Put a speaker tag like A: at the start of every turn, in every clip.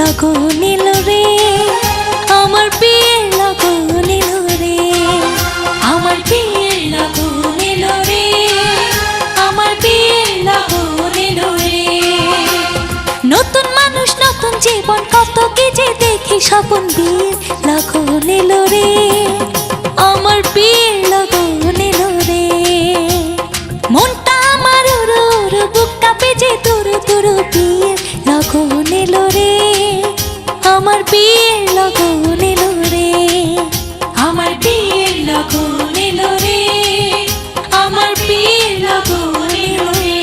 A: लगन एलो रे आमार बिয়ের लगन एलो रे आमार बिয়ের लगन एलो रे आमार बिয়ের लगन एलो रे नतुन मानुष नतुन जीवन कत कि जे देखी স্বপন বিয়ের लगन एलो रे आमार बिয়ের लगन एलो रे मनटा आमार उरु उरु बुक काঁপে যে तुरु तुरु बिয়ের लगन एलो रे आमार बिয়ের लगन एलो रे आमार बिয়ের लगन एलो रे आमार बिয়ের लगन एलो रे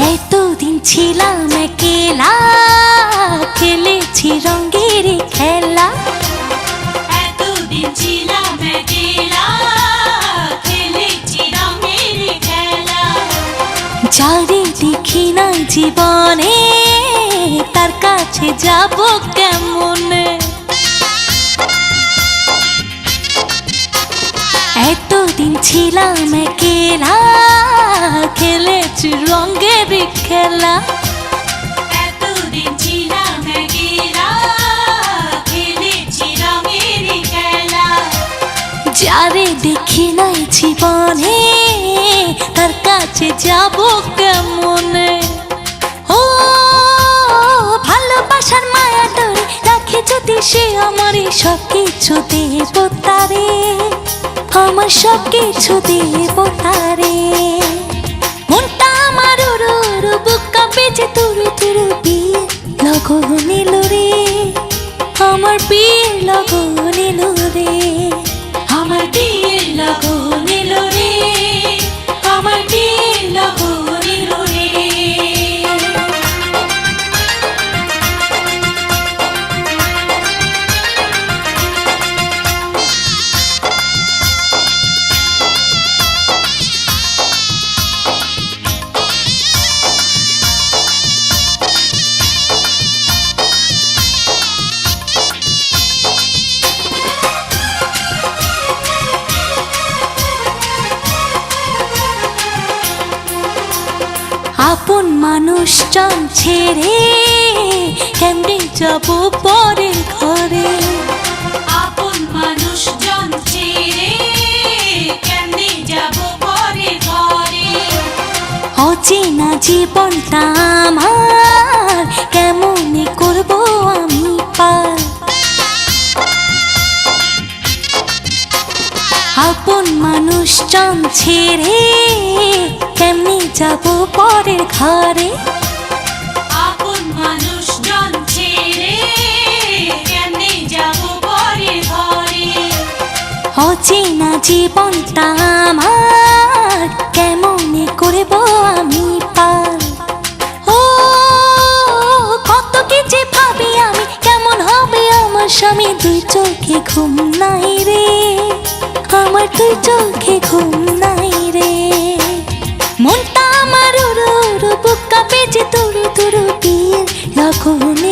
A: এতদিন ছিলাম একলা খেলেছি রঙের খেলা এতদিন ছিলাম একলা খেলেছি রঙের খেলা যারে দেখি না জীবনে তার কাছে যাব কেমনে এতদিন ছিলাম একলা খেলেছি রঙের খেলা এতদিন ছিলাম একলা খেলেছি রঙের খেলা যারে দেখি নাই জীবনে তার কাছে যাব কেমনে ও ভালোবাসার মায়া ধরে রাখে যদি সে আমার সব কিছু দেব তারে আমার সব কিছু দেব তারে মনটা আমার উড়ু উড়ু বুক কাঁপে যে তুরু তুরু বিয়ের লগন এলো রে আমার বিয়ের লগন এলো রে আমার বিয়ের লগন এলো রে আমার বিয়ের লগন এলো রে আপন মানুষজন ছেড়ে কেমনে যাব পরের ঘরে আপন মানুষজন ছেড়ে কেমনে যাব পরের ঘরে অচেনা জীবনটা আমার কেমনে করব আমি পার আপন মানুষজন ছেড়ে কেমনে যাব পরের ঘরে আপন মানুষজন ছেড়ে কেমনে যাব পরের ঘরে অচেনা জীবনটা আমার কেমনে করব আমি পার ও কত কি যে ভাবি আমি কেমন হবে আমার স্বামী দুই চোখে ঘুম নাই রে আমার দুই চোখে ঘুম নাই রে মনটা আমার উড়ু উড়ু বুক কাঁপে যে তুরু তুরু বিয়ের লগন